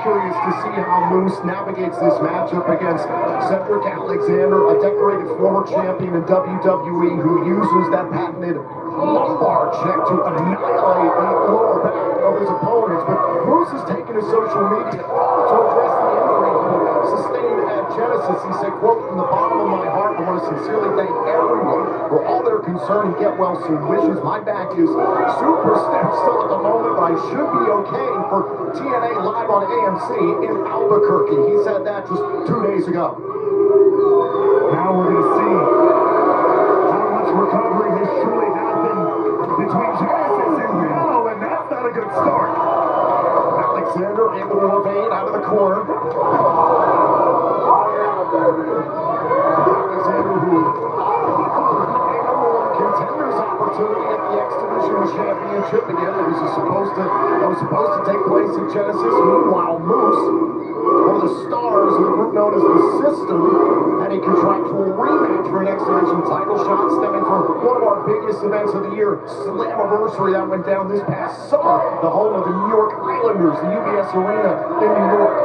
curious to see how Moose navigates this matchup against Cedric Alexander, a decorated former champion in WWE who uses that patented lumbar check to annihilate the lower back of his opponents. But Moose has taken to social media to address the injury he sustained at Genesis. He said, quote, "From the bottom of my heart, I want to sincerely thank everyone for all their concern and get well soon wishes. My back is super stiff still at the moment, but I should be okay for TNA Live on AMC in Albuquerque." He said that just 2 days ago. Now we're going to see how much recovery has truly happened between Genesis and now, and that's not a good start. Alexander able to evade out of the corner. Alexander, who contenders opportunity at the X Division Championship again. That was supposed to take place in Genesis. Meanwhile, Moose, one of the stars of the group known as the System, had a contractual rematch for an X Division title shot stemming from one of our biggest events of the year, Slammiversary, that went down this past summer, the home of the New York Islanders, the UBS Arena in New York.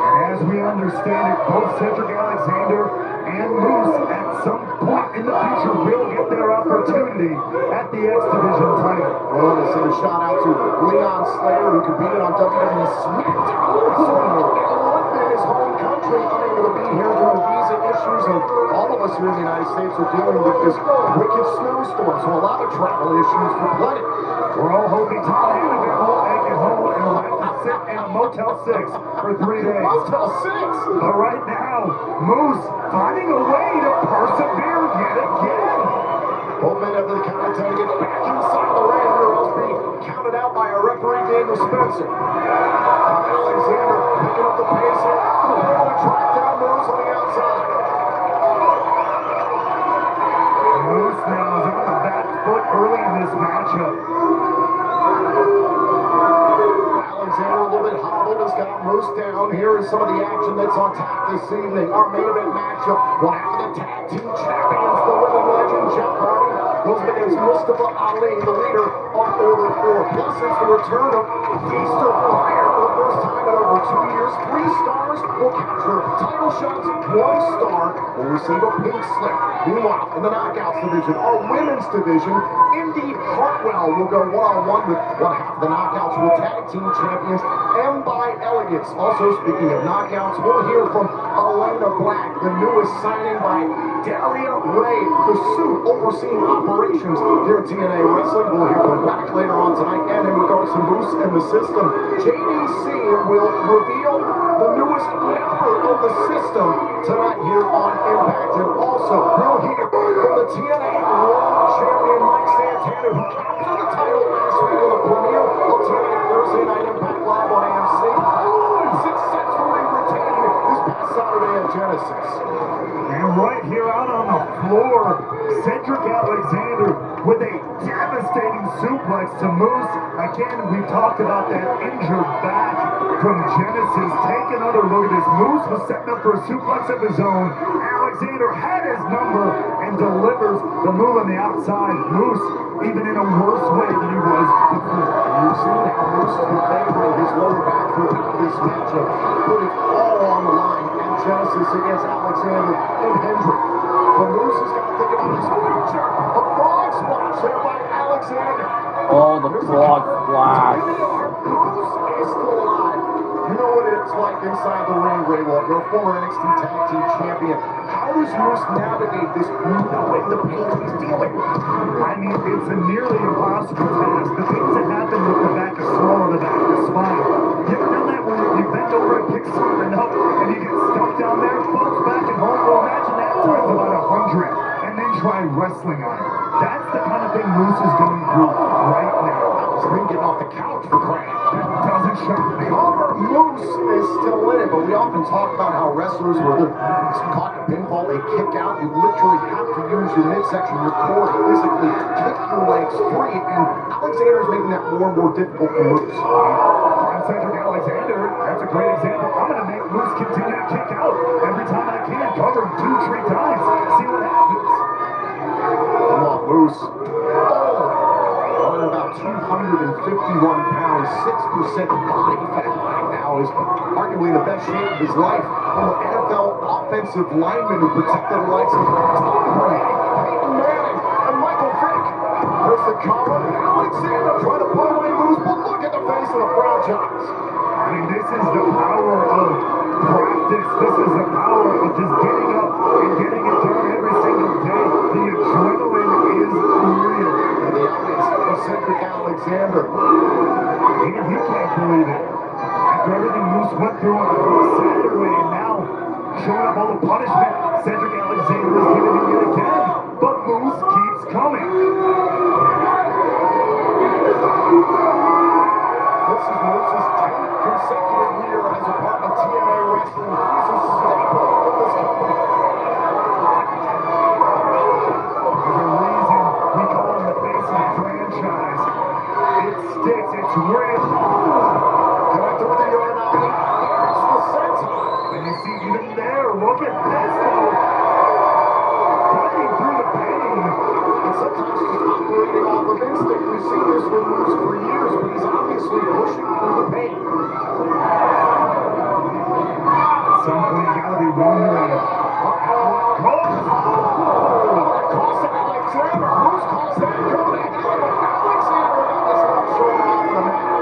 And as we understand it, both Cedric Alexander and Moose at some point in the future will get their opportunity at the X Division title. I want to send a shout out to Leon Slater, who competed on WWE SmackDown in his home country, unable to be here due to visa issues, and all of us here in the United States are dealing with this wicked snowstorm, so a lot of travel issues for plenty. We're all hoping Tom Hannafin won't make it home and will have to sit in a Motel 6 for 3 days. Motel 6? But right now, Moose finding a way to persevere yet again. Both men have the count of 10 to get back inside the ring, or else be counted out by our referee, Daniel Spencer. Alexander picking up the pace here. Able to track down Moose on the outside. Moose now is on the back foot early in this matchup. Alexander a little bit hobbled, has got Moose down. Here is some of the action that's on tap this evening. Our main event matchup will have the tag team champions, the living legend Jeff Hardy goes against Mustafa Ali, the leader of Order 4. Plus, it's the return of Easter Fire for the first time in over 2 years. 3 stars will capture title shots, 1 star will receive a pink slip. Meanwhile, in the Knockouts division, our women's division, Indy Hartwell will go one-on-one with one half of the Knockouts World Tag Team Champions, and by Elegance. Also, speaking of Knockouts, we'll hear from Elena Black, the newest signing by Daria Ray, the suit overseeing operations here at TNA Wrestling. We'll hear from Black later on tonight. And in regards to Moose and the System, JDC will reveal the newest member of the System tonight here on Impact. And also, we'll hear from the TNA World Champion Mike Santana, who captured the title last week on the premiere of TNA Thursday Night Impact Live on AMC, and successfully retained this past Saturday at Genesis. And right here out on the floor, Cedric Alexander with a devastating suplex to Moose. Again, we've talked about that injured back from Genesis. Take another look at this. Moose was setting up for a suplex of his own. Alexander had his number and delivers the move on the outside. Moose, even in a worse way than he was before. You've seen how Moose is favoring his lower back throughout this matchup, putting all on the line at Genesis against Alexander and Hendrick. But Moose has got to think about his future. A frog splash there by Alexander. Oh, the frog splash. Moose is still alive. You know what it's like inside the ring, Ray Walker, a former NXT Tag Team Champion. How does Moose navigate this, knowing the pain he's dealing with? I mean, it's a nearly impossible task. The things that happen with the back is slow on the back of the spine. You ever done that where you bend over and pick something up and you get stuck down there? Folks back at home, well, imagine that times about 100 and then try wrestling on it. That's the kind of thing Moose is going through right now. He's been getting off the couch for crying. That doesn't shock me. However, Moose is still in it, but we often talk about how wrestlers, where they're caught in a pinfall, they kick out. You literally have to use your midsection, your core, to physically kick your legs free, and Alexander's making that more and more difficult for Moose. I'm Cedric Alexander. That's a great example. I'm going to make Moose continue to kick out every time I can. Cover him 2-3 times. See what happens. Come on, Moose. About 251 pounds, 6% body fat right now is arguably the best shape of his life, from an NFL offensive lineman who protected the likes of Tom Brady, Peyton Manning, and Michael Vick. There's the cover. Alexander trying to put away Moose, but look at the face of the franchise. I mean, this is the power of practice. This is the power of just getting up and getting it done every single day. The adrenaline is real. And the eyes of Cedric Alexander. Even he can't believe it. After everything Moose went through on Saturday, and now showing up all the punishment, Cedric Alexander is giving him yet again. But Moose keeps coming. This is Moose's 10th consecutive year as a part of TNA Wrestling. He's a staple of this company. There's a reason we call him the face of the franchise. It sticks, it's real. Connected with the Uranagi. There's the senton. And you see even there, look at this though. Fighting through the pain. And sometimes just operating off of instinct. We've seen this with Moose for years, but he's obviously pushing through the pain. At some point you gotta be wondering. Cost Alexander. Moose calls that going to hell. Alexander got his left shoulder off the mat.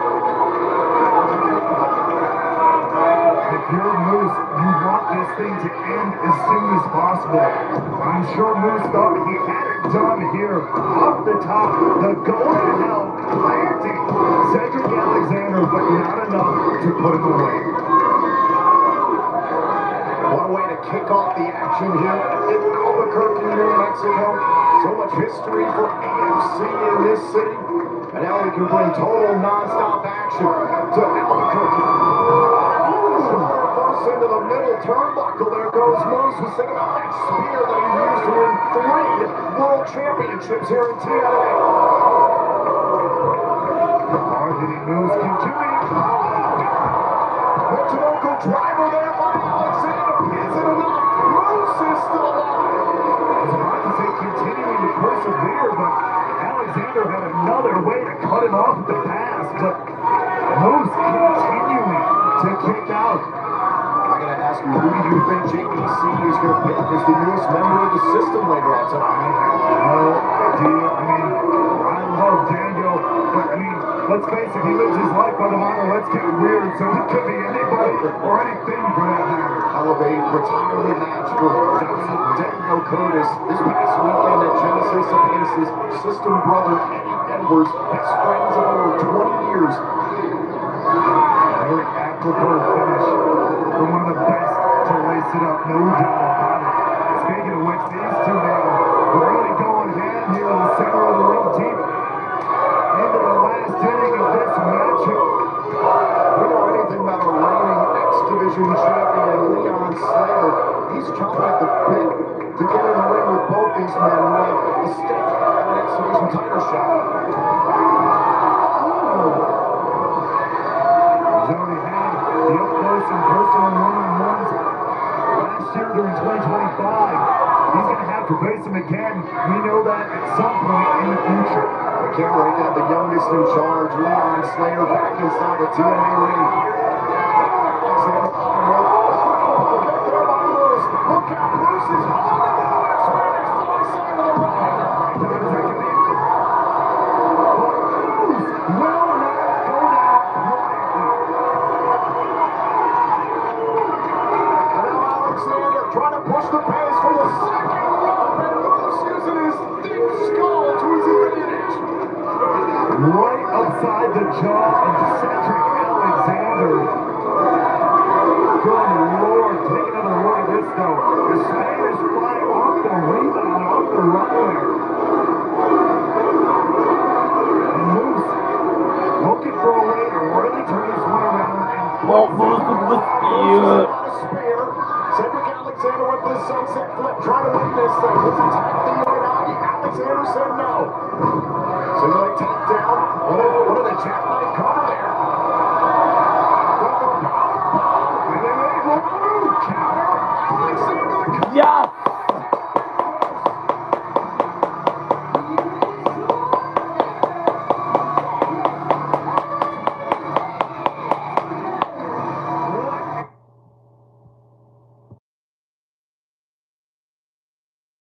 If you're Moose, you want this thing to end as soon as possible. I'm sure Moose thought he had it done here off the top. The go to hell planting Cedric Alexander, but not enough to put him away. What a way to kick off the action here in Albuquerque, New Mexico. So much history for AMC in this city. And now we can bring total non-stop action to Albuquerque. First into the middle turnbuckle. There goes Moose. Was thinking about that spear that he used to win 3 world championships here in TNA. Hard-hitting Moose continuing. Motonoco driver there by Alexander. Is it enough? Moose is still alive. I was about to say continuing to persevere, but Alexander had another way to cut him off at the pass, but Moose continuing to kick out. I gotta ask you, who do you think JBC is gonna pick as the newest member of the system later on tonight? No idea. I mean, I love Daniel, but I mean, let's face it, he lives his life by the motto, let's get weird, so it could be anybody or anything for that matter. Elevate retirement match for Daniel Curtis this past weekend at Genesis against his system brother Eddie Edwards, best friends of over 20 years. Very apropos finish for one of the best to lace it up, no doubt about it. Speaking of which, these two now are really going hand here in the center of the ring, deep into the last inning of this matchup. We know anything about a reigning X-Division champion, Leon Slater. He's chomping at the bit to get in the ring with both these men who have a stake in an X-Division title shot. He's already had the up-close and personal one-on-ones last year during 2025. He's going to have to face him again. We know that at some point in the future. I can't wait to have the youngest in charge, Leon Slater, back inside the TNA ring. Alexander look out, Bruce is on the line. Swingers to the side of the ring. Will not go down quietly. And now Alexander trying to push the pace for the second round, and Moose using his thick skull to his advantage. Right upside the jaw of Cedric Alexander. Good Lord, take another look at this though. The Spanish fly off the rebound, off the runway. And Moose looking for a way to really turn this one around and Well, Moose with the spear. Spear. Cedric Alexander went for the sunset flip, trying to win this thing. Was it time for the Uranagi? Alexander said no. So you like tap down? What are the jackknife